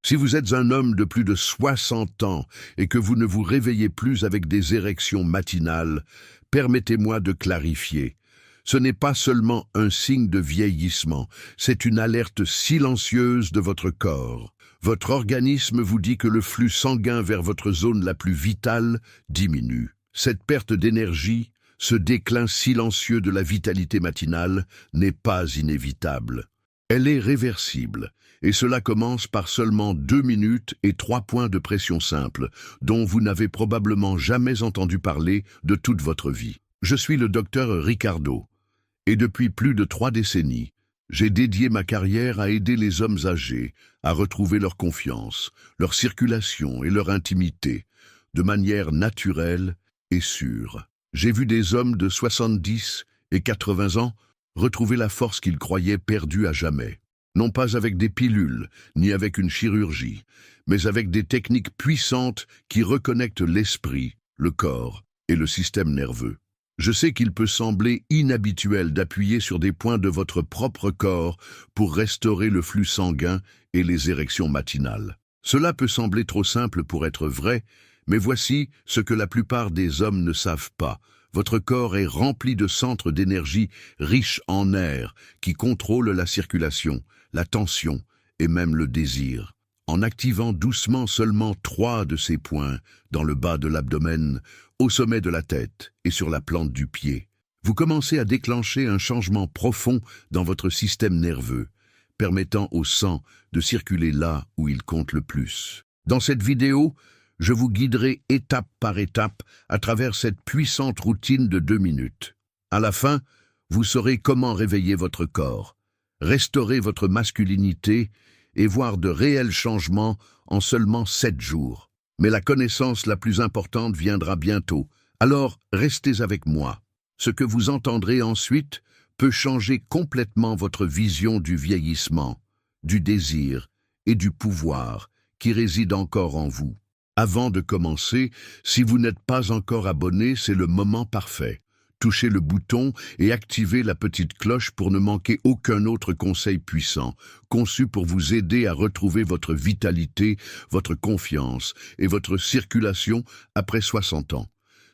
Si vous êtes un homme de plus de 60 ans et que vous ne vous réveillez plus avec des érections matinales, permettez-moi de clarifier. Ce n'est pas seulement un signe de vieillissement, c'est une alerte silencieuse de votre corps. Votre organisme vous dit que le flux sanguin vers votre zone la plus vitale diminue. Cette perte d'énergie, ce déclin silencieux de la vitalité matinale n'est pas inévitable. Elle est réversible, et cela commence par seulement 2 minutes et 3 points de pression simples, dont vous n'avez probablement jamais entendu parler de toute votre vie. Je suis le docteur Ricardo, et depuis plus de 3 décennies, j'ai dédié ma carrière à aider les hommes âgés à retrouver leur confiance, leur circulation et leur intimité, de manière naturelle et sûre. J'ai vu des hommes de 70 et 80 ans retrouver la force qu'ils croyaient perdue à jamais. Non pas avec des pilules, ni avec une chirurgie, mais avec des techniques puissantes qui reconnectent l'esprit, le corps et le système nerveux. Je sais qu'il peut sembler inhabituel d'appuyer sur des points de votre propre corps pour restaurer le flux sanguin et les érections matinales. Cela peut sembler trop simple pour être vrai, mais voici ce que la plupart des hommes ne savent pas. Votre corps est rempli de centres d'énergie riches en air qui contrôlent la circulation, la tension et même le désir. En activant doucement seulement 3 de ces points, dans le bas de l'abdomen, au sommet de la tête et sur la plante du pied, vous commencez à déclencher un changement profond dans votre système nerveux, permettant au sang de circuler là où il compte le plus. Dans cette vidéo, je vous guiderai étape par étape à travers cette puissante routine de 2 minutes. À la fin, vous saurez comment réveiller votre corps, restaurer votre masculinité et voir de réels changements en seulement 7 jours. Mais la connaissance la plus importante viendra bientôt, alors restez avec moi. Ce que vous entendrez ensuite peut changer complètement votre vision du vieillissement, du désir et du pouvoir qui réside encore en vous. Avant de commencer, si vous n'êtes pas encore abonné, c'est le moment parfait. Touchez le bouton et activez la petite cloche pour ne manquer aucun autre conseil puissant, conçu pour vous aider à retrouver votre vitalité, votre confiance et votre circulation après 60 ans.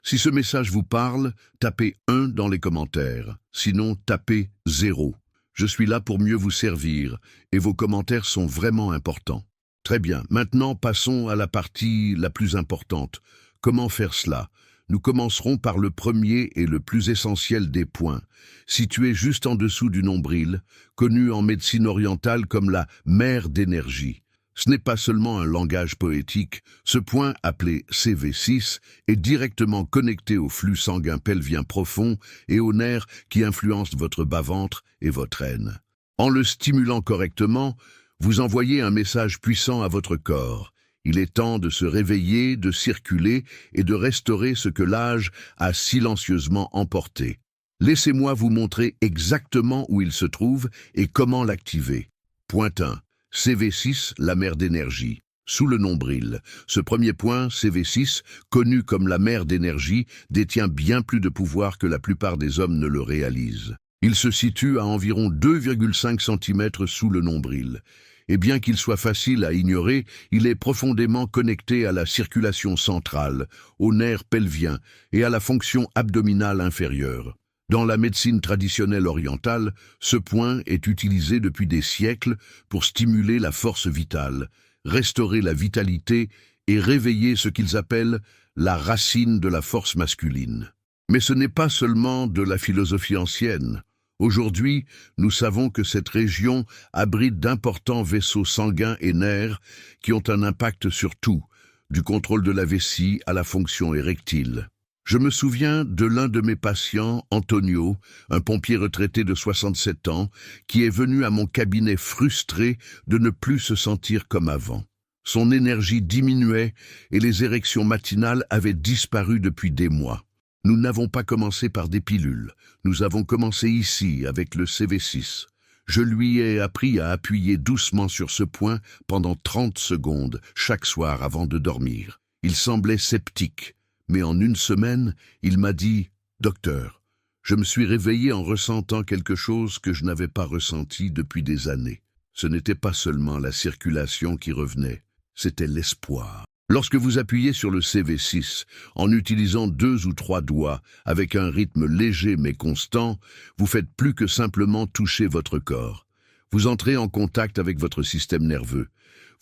Si ce message vous parle, tapez 1 dans les commentaires, sinon tapez 0. Je suis là pour mieux vous servir et vos commentaires sont vraiment importants. Très bien, maintenant passons à la partie la plus importante. Comment faire cela ? Nous commencerons par le premier et le plus essentiel des points, situé juste en dessous du nombril, connu en médecine orientale comme la mère d'énergie. Ce n'est pas seulement un langage poétique, ce point, appelé CV6, est directement connecté au flux sanguin pelvien profond et aux nerfs qui influencent votre bas-ventre et votre aine. En le stimulant correctement, vous envoyez un message puissant à votre corps. Il est temps de se réveiller, de circuler et de restaurer ce que l'âge a silencieusement emporté. Laissez-moi vous montrer exactement où il se trouve et comment l'activer. Point 1. CV6, la mère d'énergie. Sous le nombril. Ce premier point, CV6, connu comme la mère d'énergie, détient bien plus de pouvoir que la plupart des hommes ne le réalisent. Il se situe à environ 2,5 cm sous le nombril. Et bien qu'il soit facile à ignorer, il est profondément connecté à la circulation centrale, aux nerfs pelviens et à la fonction abdominale inférieure. Dans la médecine traditionnelle orientale, ce point est utilisé depuis des siècles pour stimuler la force vitale, restaurer la vitalité et réveiller ce qu'ils appellent la racine de la force masculine. Mais ce n'est pas seulement de la philosophie ancienne. Aujourd'hui, nous savons que cette région abrite d'importants vaisseaux sanguins et nerfs qui ont un impact sur tout, du contrôle de la vessie à la fonction érectile. Je me souviens de l'un de mes patients, Antonio, un pompier retraité de 67 ans, qui est venu à mon cabinet frustré de ne plus se sentir comme avant. Son énergie diminuait et les érections matinales avaient disparu depuis des mois. Nous n'avons pas commencé par des pilules. Nous avons commencé ici avec le CV6. Je lui ai appris à appuyer doucement sur ce point pendant 30 secondes chaque soir avant de dormir. Il semblait sceptique, mais en 1 semaine, il m'a dit « Docteur, je me suis réveillé en ressentant quelque chose que je n'avais pas ressenti depuis des années. Ce n'était pas seulement la circulation qui revenait, c'était l'espoir. Lorsque vous appuyez sur le CV6 en utilisant 2 ou 3 doigts avec un rythme léger mais constant, vous faites plus que simplement toucher votre corps. Vous entrez en contact avec votre système nerveux.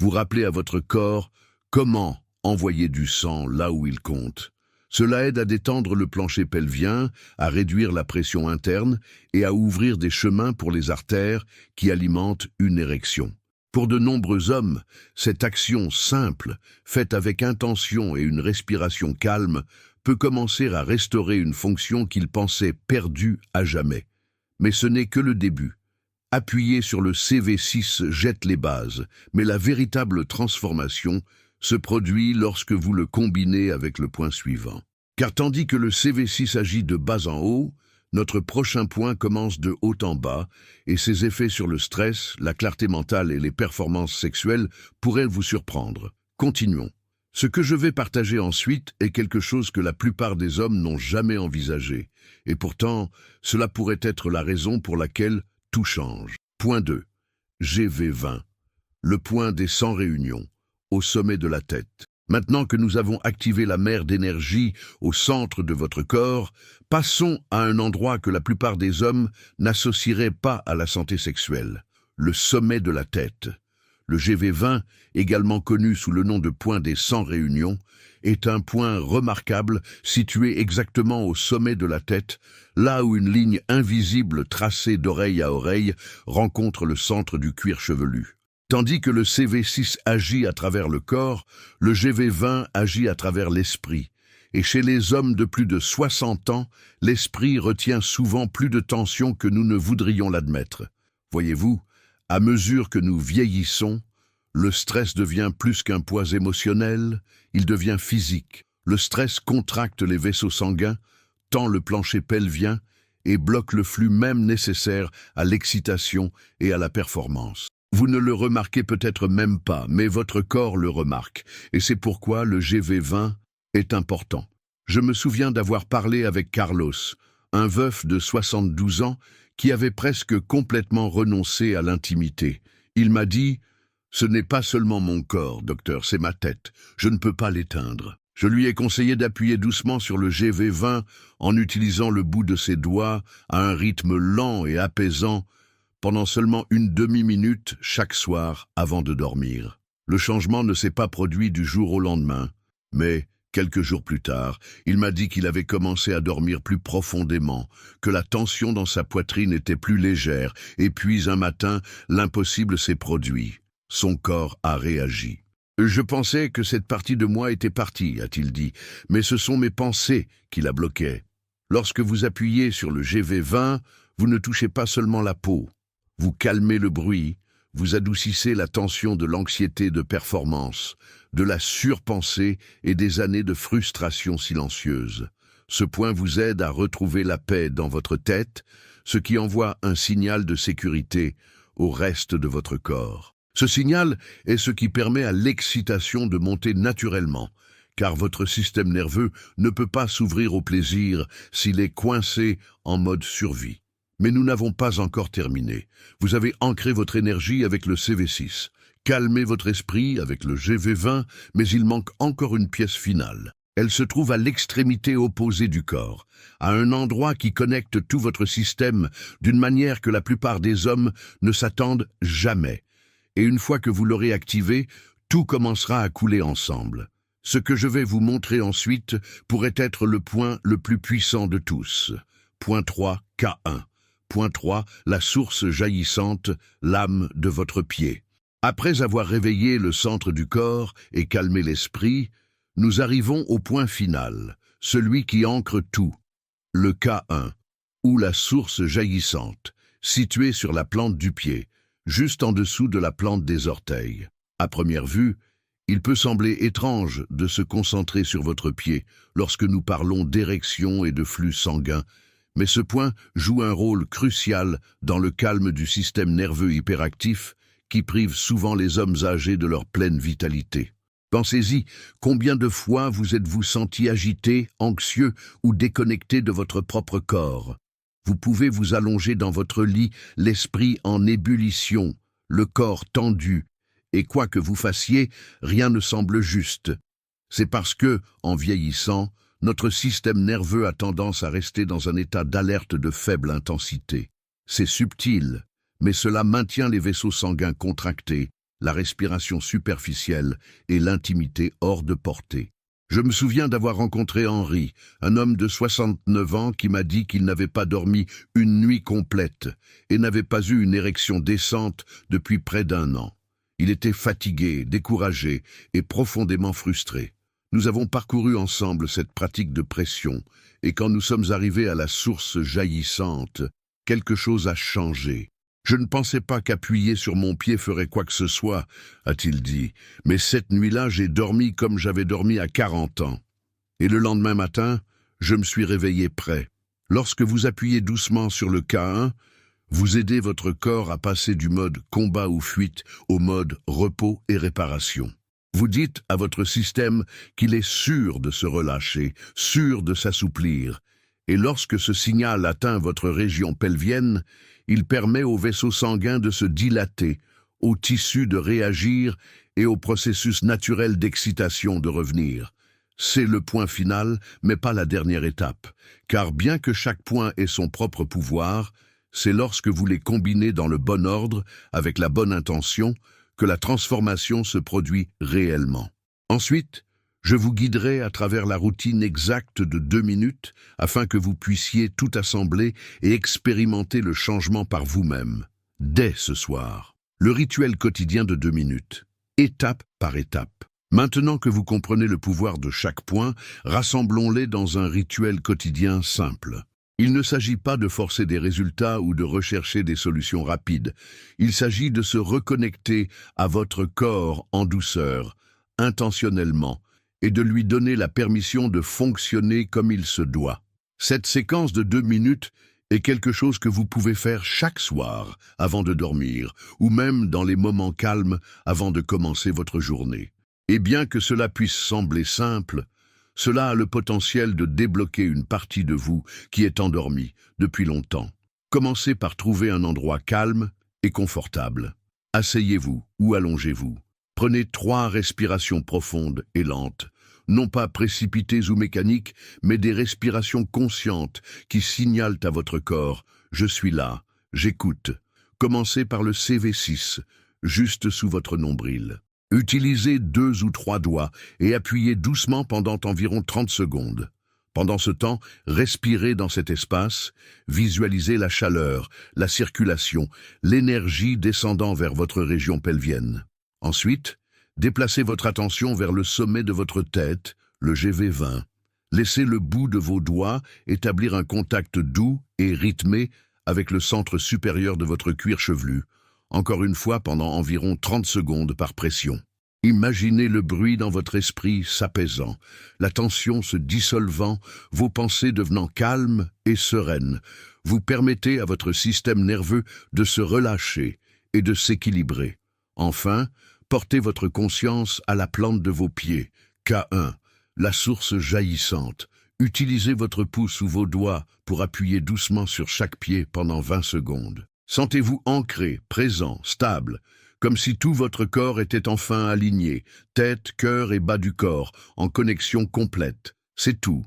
Vous rappelez à votre corps comment envoyer du sang là où il compte. Cela aide à détendre le plancher pelvien, à réduire la pression interne et à ouvrir des chemins pour les artères qui alimentent une érection. Pour de nombreux hommes, cette action simple, faite avec intention et une respiration calme, peut commencer à restaurer une fonction qu'ils pensaient perdue à jamais. Mais ce n'est que le début. Appuyer sur le CV6 jette les bases, mais la véritable transformation se produit lorsque vous le combinez avec le point suivant. Car tandis que le CV6 agit de bas en haut, notre prochain point commence de haut en bas, et ses effets sur le stress, la clarté mentale et les performances sexuelles pourraient vous surprendre. Continuons. Ce que je vais partager ensuite est quelque chose que la plupart des hommes n'ont jamais envisagé, et pourtant, cela pourrait être la raison pour laquelle tout change. Point 2. GV20. Le point des 100 réunions, au sommet de la tête. Maintenant que nous avons activé la mer d'énergie au centre de votre corps, passons à un endroit que la plupart des hommes n'associeraient pas à la santé sexuelle, le sommet de la tête. Le GV20, également connu sous le nom de point des 100 réunions, est un point remarquable situé exactement au sommet de la tête, là où une ligne invisible tracée d'oreille à oreille rencontre le centre du cuir chevelu. Tandis que le CV6 agit à travers le corps, le GV20 agit à travers l'esprit. Et chez les hommes de plus de 60 ans, l'esprit retient souvent plus de tension que nous ne voudrions l'admettre. Voyez-vous, à mesure que nous vieillissons, le stress devient plus qu'un poids émotionnel, il devient physique. Le stress contracte les vaisseaux sanguins, tend le plancher pelvien et bloque le flux même nécessaire à l'excitation et à la performance. Vous ne le remarquez peut-être même pas, mais votre corps le remarque, et c'est pourquoi le GV20 est important. Je me souviens d'avoir parlé avec Carlos, un veuf de 72 ans qui avait presque complètement renoncé à l'intimité. Il m'a dit « Ce n'est pas seulement mon corps, docteur, c'est ma tête. Je ne peux pas l'éteindre. » Je lui ai conseillé d'appuyer doucement sur le GV20 en utilisant le bout de ses doigts à un rythme lent et apaisant pendant seulement une demi-minute chaque soir avant de dormir. Le changement ne s'est pas produit du jour au lendemain, mais quelques jours plus tard, il m'a dit qu'il avait commencé à dormir plus profondément, que la tension dans sa poitrine était plus légère, et puis un matin, l'impossible s'est produit. Son corps a réagi. « Je pensais que cette partie de moi était partie, a-t-il dit, mais ce sont mes pensées qui la bloquaient. Lorsque vous appuyez sur le GV20, vous ne touchez pas seulement la peau. Vous calmez le bruit, vous adoucissez la tension de l'anxiété de performance, de la surpensée et des années de frustration silencieuse. Ce point vous aide à retrouver la paix dans votre tête, ce qui envoie un signal de sécurité au reste de votre corps. Ce signal est ce qui permet à l'excitation de monter naturellement, car votre système nerveux ne peut pas s'ouvrir au plaisir s'il est coincé en mode survie. Mais nous n'avons pas encore terminé. Vous avez ancré votre énergie avec le CV6, calmé votre esprit avec le GV20, mais il manque encore une pièce finale. Elle se trouve à l'extrémité opposée du corps, à un endroit qui connecte tout votre système d'une manière que la plupart des hommes ne s'attendent jamais. Et une fois que vous l'aurez activé, tout commencera à couler ensemble. Ce que je vais vous montrer ensuite pourrait être le point le plus puissant de tous. Point 3, K1. Point 3, la source jaillissante, l'âme de votre pied. Après avoir réveillé le centre du corps et calmé l'esprit, nous arrivons au point final, celui qui ancre tout, le K1, ou la source jaillissante, située sur la plante du pied, juste en dessous de la plante des orteils. À première vue, il peut sembler étrange de se concentrer sur votre pied lorsque nous parlons d'érection et de flux sanguin, mais ce point joue un rôle crucial dans le calme du système nerveux hyperactif qui prive souvent les hommes âgés de leur pleine vitalité. Pensez-y, combien de fois vous êtes-vous senti agité, anxieux ou déconnecté de votre propre corps? Vous pouvez vous allonger dans votre lit, l'esprit en ébullition, le corps tendu, et quoi que vous fassiez, rien ne semble juste. C'est parce que, en vieillissant, notre système nerveux a tendance à rester dans un état d'alerte de faible intensité. C'est subtil, mais cela maintient les vaisseaux sanguins contractés, la respiration superficielle et l'intimité hors de portée. Je me souviens d'avoir rencontré Henri, un homme de 69 ans qui m'a dit qu'il n'avait pas dormi une nuit complète et n'avait pas eu une érection décente depuis près d'1 an. Il était fatigué, découragé et profondément frustré. Nous avons parcouru ensemble cette pratique de pression et quand nous sommes arrivés à la source jaillissante, quelque chose a changé. « Je ne pensais pas qu'appuyer sur mon pied ferait quoi que ce soit, » a-t-il dit, « mais cette nuit-là, j'ai dormi comme j'avais dormi à 40 ans. Et le lendemain matin, je me suis réveillé prêt. Lorsque vous appuyez doucement sur le K1, vous aidez votre corps à passer du mode combat ou fuite au mode repos et réparation. Vous dites à votre système qu'il est sûr de se relâcher, sûr de s'assouplir, et lorsque ce signal atteint votre région pelvienne, il permet aux vaisseaux sanguins de se dilater, aux tissus de réagir et au processus naturel d'excitation de revenir. C'est le point final, mais pas la dernière étape, car bien que chaque point ait son propre pouvoir, c'est lorsque vous les combinez dans le bon ordre, avec la bonne intention, que la transformation se produit réellement. Ensuite, je vous guiderai à travers la routine exacte de 2 minutes afin que vous puissiez tout assembler et expérimenter le changement par vous-même. Dès ce soir, le rituel quotidien de 2 minutes, étape par étape. Maintenant que vous comprenez le pouvoir de chaque point, rassemblons-les dans un rituel quotidien simple. Il ne s'agit pas de forcer des résultats ou de rechercher des solutions rapides. Il s'agit de se reconnecter à votre corps en douceur, intentionnellement, et de lui donner la permission de fonctionner comme il se doit. Cette séquence de 2 minutes est quelque chose que vous pouvez faire chaque soir avant de dormir, ou même dans les moments calmes avant de commencer votre journée. Et bien que cela puisse sembler simple, cela a le potentiel de débloquer une partie de vous qui est endormie depuis longtemps. Commencez par trouver un endroit calme et confortable. Asseyez-vous ou allongez-vous. Prenez 3 respirations profondes et lentes, non pas précipitées ou mécaniques, mais des respirations conscientes qui signalent à votre corps « Je suis là, j'écoute ». Commencez par le CV6, juste sous votre nombril. Utilisez 2 ou 3 doigts et appuyez doucement pendant environ 30 secondes. Pendant ce temps, respirez dans cet espace, visualisez la chaleur, la circulation, l'énergie descendant vers votre région pelvienne. Ensuite, déplacez votre attention vers le sommet de votre tête, le GV20. Laissez le bout de vos doigts établir un contact doux et rythmé avec le centre supérieur de votre cuir chevelu, encore une fois pendant environ 30 secondes par pression. Imaginez le bruit dans votre esprit s'apaisant, la tension se dissolvant, vos pensées devenant calmes et sereines. Vous permettez à votre système nerveux de se relâcher et de s'équilibrer. Enfin, portez votre conscience à la plante de vos pieds, K1, la source jaillissante. Utilisez votre pouce ou vos doigts pour appuyer doucement sur chaque pied pendant 20 secondes. Sentez-vous ancré, présent, stable, comme si tout votre corps était enfin aligné, tête, cœur et bas du corps, en connexion complète. C'est tout.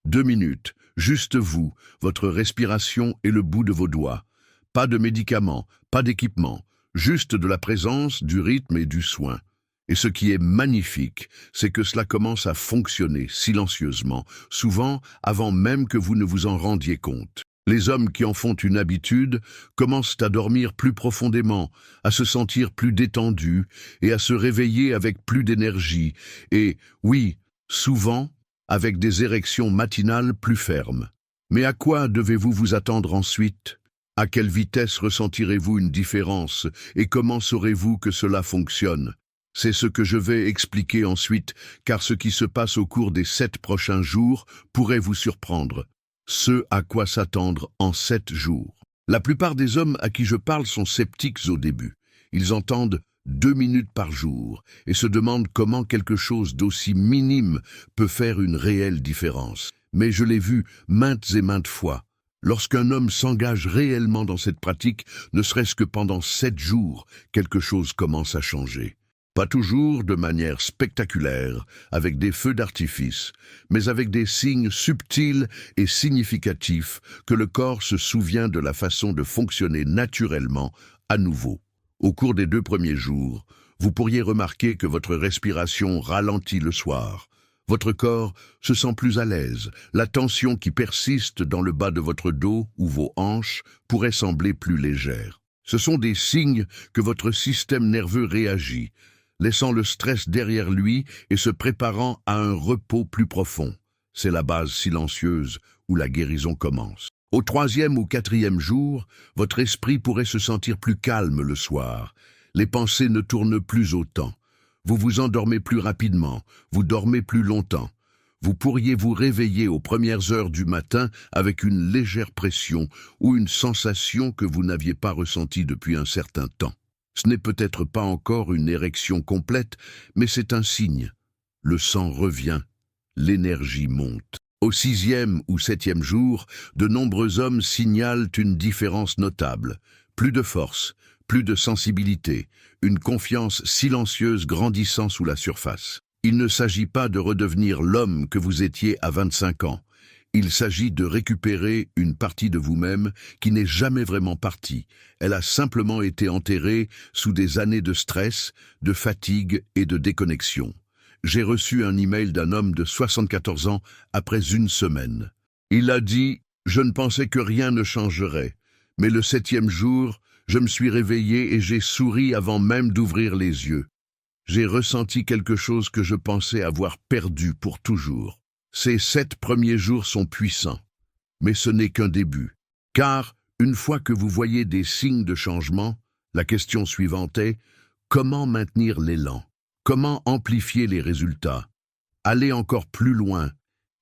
2 minutes, juste vous, votre respiration et le bout de vos doigts. Pas de médicaments, pas d'équipement. Juste de la présence, du rythme et du soin. Et ce qui est magnifique, c'est que cela commence à fonctionner silencieusement, souvent avant même que vous ne vous en rendiez compte. Les hommes qui en font une habitude commencent à dormir plus profondément, à se sentir plus détendus et à se réveiller avec plus d'énergie et, oui, souvent, avec des érections matinales plus fermes. Mais à quoi devez-vous vous attendre ensuite ? À quelle vitesse ressentirez-vous une différence et comment saurez-vous que cela fonctionne? C'est ce que je vais expliquer ensuite, car ce qui se passe au cours des 7 prochains jours pourrait vous surprendre. Ce à quoi s'attendre en 7 jours. La plupart des hommes à qui je parle sont sceptiques au début. Ils entendent 2 minutes par jour et se demandent comment quelque chose d'aussi minime peut faire une réelle différence. Mais je l'ai vu maintes et maintes fois. Lorsqu'un homme s'engage réellement dans cette pratique, ne serait-ce que pendant 7 jours, quelque chose commence à changer. Pas toujours de manière spectaculaire, avec des feux d'artifice, mais avec des signes subtils et significatifs que le corps se souvient de la façon de fonctionner naturellement à nouveau. Au cours des 2 premiers jours, vous pourriez remarquer que votre respiration ralentit le soir. Votre corps se sent plus à l'aise. La tension qui persiste dans le bas de votre dos ou vos hanches pourrait sembler plus légère. Ce sont des signes que votre système nerveux réagit, laissant le stress derrière lui et se préparant à un repos plus profond. C'est la base silencieuse où la guérison commence. Au 3e ou 4e jour, votre esprit pourrait se sentir plus calme le soir. Les pensées ne tournent plus autant. Vous vous endormez plus rapidement, vous dormez plus longtemps. Vous pourriez vous réveiller aux premières heures du matin avec une légère pression ou une sensation que vous n'aviez pas ressentie depuis un certain temps. Ce n'est peut-être pas encore une érection complète, mais c'est un signe. Le sang revient, l'énergie monte. Au 6e ou 7e jour, de nombreux hommes signalent une différence notable. Plus de force, plus de sensibilité, une confiance silencieuse grandissant sous la surface. Il ne s'agit pas de redevenir l'homme que vous étiez à 25 ans. Il s'agit de récupérer une partie de vous-même qui n'est jamais vraiment partie. Elle a simplement été enterrée sous des années de stress, de fatigue et de déconnexion. J'ai reçu un email d'un homme de 74 ans après 1 semaine. Il a dit « Je ne pensais que rien ne changerait, mais le 7e jour, je me suis réveillé et j'ai souri avant même d'ouvrir les yeux. J'ai ressenti quelque chose que je pensais avoir perdu pour toujours. » Ces 7 premiers jours sont puissants, mais ce n'est qu'un début. Car, une fois que vous voyez des signes de changement, la question suivante est « Comment maintenir l'élan ? Comment amplifier les résultats ? Aller encore plus loin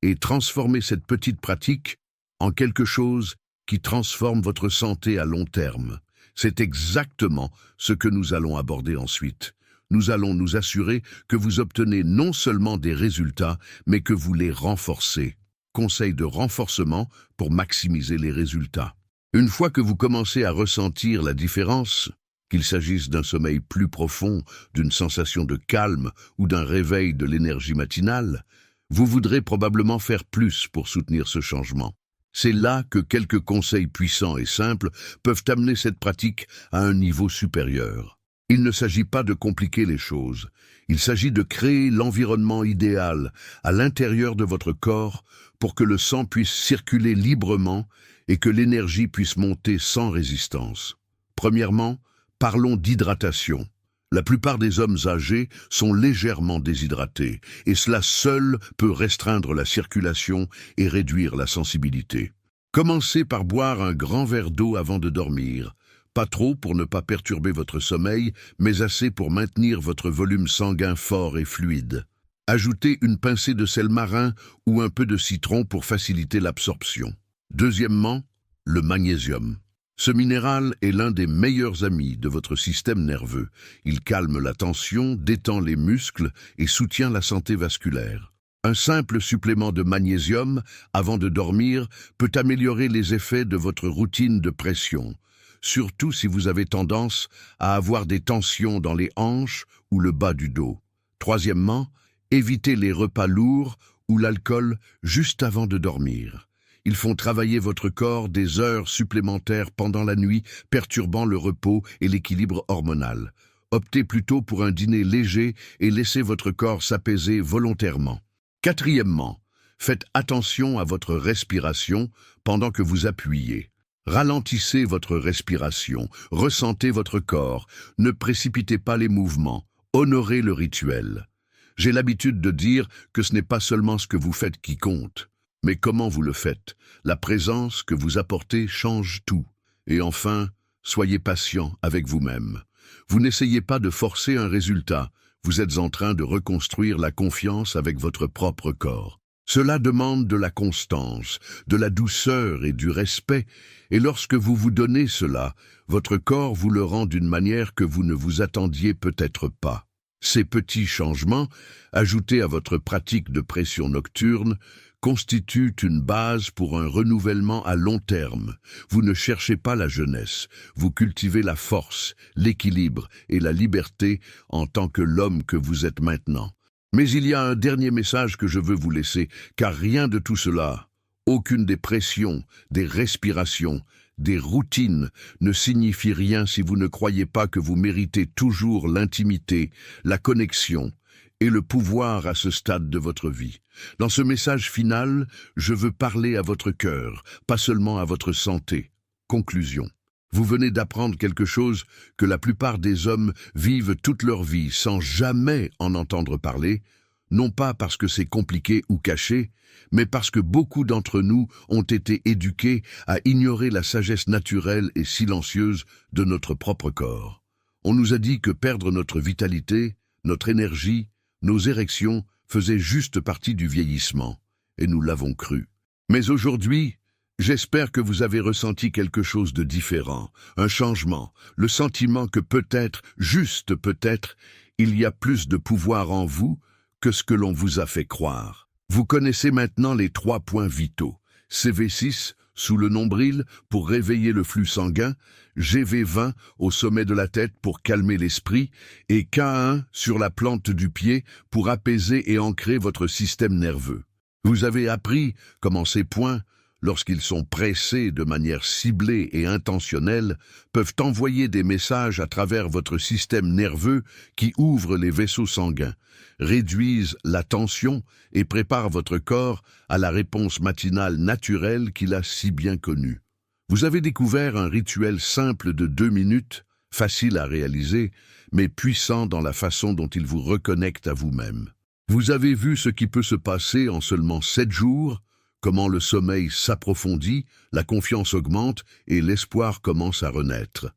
et transformer cette petite pratique en quelque chose qui transforme votre santé à long terme. » C'est exactement ce que nous allons aborder ensuite. Nous allons nous assurer que vous obtenez non seulement des résultats, mais que vous les renforcez. Conseil de renforcement pour maximiser les résultats. Une fois que vous commencez à ressentir la différence, qu'il s'agisse d'un sommeil plus profond, d'une sensation de calme ou d'un réveil de l'énergie matinale, vous voudrez probablement faire plus pour soutenir ce changement. C'est là que quelques conseils puissants et simples peuvent amener cette pratique à un niveau supérieur. Il ne s'agit pas de compliquer les choses. Il s'agit de créer l'environnement idéal à l'intérieur de votre corps pour que le sang puisse circuler librement et que l'énergie puisse monter sans résistance. Premièrement, parlons d'hydratation. La plupart des hommes âgés sont légèrement déshydratés et cela seul peut restreindre la circulation et réduire la sensibilité. Commencez par boire un grand verre d'eau avant de dormir. Pas trop pour ne pas perturber votre sommeil, mais assez pour maintenir votre volume sanguin fort et fluide. Ajoutez une pincée de sel marin ou un peu de citron pour faciliter l'absorption. Deuxièmement, le magnésium. Ce minéral est l'un des meilleurs amis de votre système nerveux. Il calme la tension, détend les muscles et soutient la santé vasculaire. Un simple supplément de magnésium avant de dormir peut améliorer les effets de votre routine de pression, surtout si vous avez tendance à avoir des tensions dans les hanches ou le bas du dos. Troisièmement, évitez les repas lourds ou l'alcool juste avant de dormir. Ils font travailler votre corps des heures supplémentaires pendant la nuit, perturbant le repos et l'équilibre hormonal. Optez plutôt pour un dîner léger et laissez votre corps s'apaiser volontairement. Quatrièmement, faites attention à votre respiration pendant que vous appuyez. Ralentissez votre respiration, ressentez votre corps, ne précipitez pas les mouvements, honorez le rituel. J'ai l'habitude de dire que ce n'est pas seulement ce que vous faites qui compte, mais comment vous le faites. La présence que vous apportez change tout. Et enfin, soyez patient avec vous-même. Vous n'essayez pas de forcer un résultat, vous êtes en train de reconstruire la confiance avec votre propre corps. Cela demande de la constance, de la douceur et du respect, et lorsque vous vous donnez cela, votre corps vous le rend d'une manière que vous ne vous attendiez peut-être pas. Ces petits changements, ajoutés à votre pratique de pression nocturne, constituent une base pour un renouvellement à long terme. Vous ne cherchez pas la jeunesse, vous cultivez la force, l'équilibre et la liberté en tant que l'homme que vous êtes maintenant. Mais il y a un dernier message que je veux vous laisser, car rien de tout cela, aucune des pressions, des respirations, des routines ne signifie rien si vous ne croyez pas que vous méritez toujours l'intimité, la connexion et le pouvoir à ce stade de votre vie. Dans ce message final, je veux parler à votre cœur, pas seulement à votre santé. Conclusion. Vous venez d'apprendre quelque chose que la plupart des hommes vivent toute leur vie sans jamais en entendre parler, non pas parce que c'est compliqué ou caché, mais parce que beaucoup d'entre nous ont été éduqués à ignorer la sagesse naturelle et silencieuse de notre propre corps. On nous a dit que perdre notre vitalité, notre énergie, nos érections faisaient juste partie du vieillissement, et nous l'avons cru. Mais aujourd'hui, j'espère que vous avez ressenti quelque chose de différent, un changement, le sentiment que peut-être, juste peut-être, il y a plus de pouvoir en vous que ce que l'on vous a fait croire. Vous connaissez maintenant les 3 points vitaux. CV6, sous le nombril, pour réveiller le flux sanguin, GV20, au sommet de la tête pour calmer l'esprit, et K1, sur la plante du pied, pour apaiser et ancrer votre système nerveux. Vous avez appris comment ces points, lorsqu'ils sont pressés de manière ciblée et intentionnelle, peuvent envoyer des messages à travers votre système nerveux qui ouvrent les vaisseaux sanguins, réduisent la tension et préparent votre corps à la réponse matinale naturelle qu'il a si bien connue. Vous avez découvert un rituel simple de 2 minutes, facile à réaliser, mais puissant dans la façon dont il vous reconnecte à vous-même. Vous avez vu ce qui peut se passer en seulement 7 jours, comment le sommeil s'approfondit, la confiance augmente et l'espoir commence à renaître.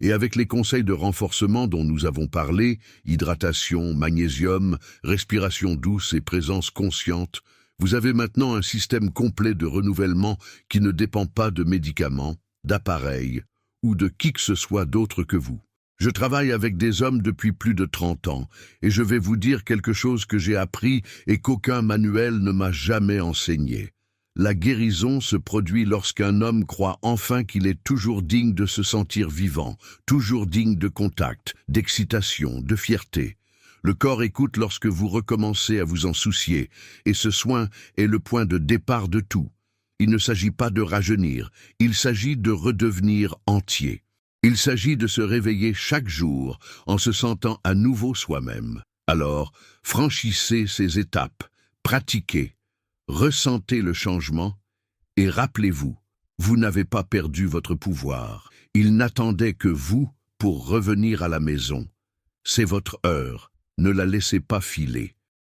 Et avec les conseils de renforcement dont nous avons parlé, hydratation, magnésium, respiration douce et présence consciente, vous avez maintenant un système complet de renouvellement qui ne dépend pas de médicaments, d'appareils ou de qui que ce soit d'autre que vous. Je travaille avec des hommes depuis plus de 30 ans et je vais vous dire quelque chose que j'ai appris et qu'aucun manuel ne m'a jamais enseigné. La guérison se produit lorsqu'un homme croit enfin qu'il est toujours digne de se sentir vivant, toujours digne de contact, d'excitation, de fierté. Le corps écoute lorsque vous recommencez à vous en soucier, et ce soin est le point de départ de tout. Il ne s'agit pas de rajeunir, il s'agit de redevenir entier. Il s'agit de se réveiller chaque jour en se sentant à nouveau soi-même. Alors, franchissez ces étapes, pratiquez. Ressentez le changement et rappelez-vous, vous n'avez pas perdu votre pouvoir. Il n'attendait que vous pour revenir à la maison. C'est votre heure, ne la laissez pas filer.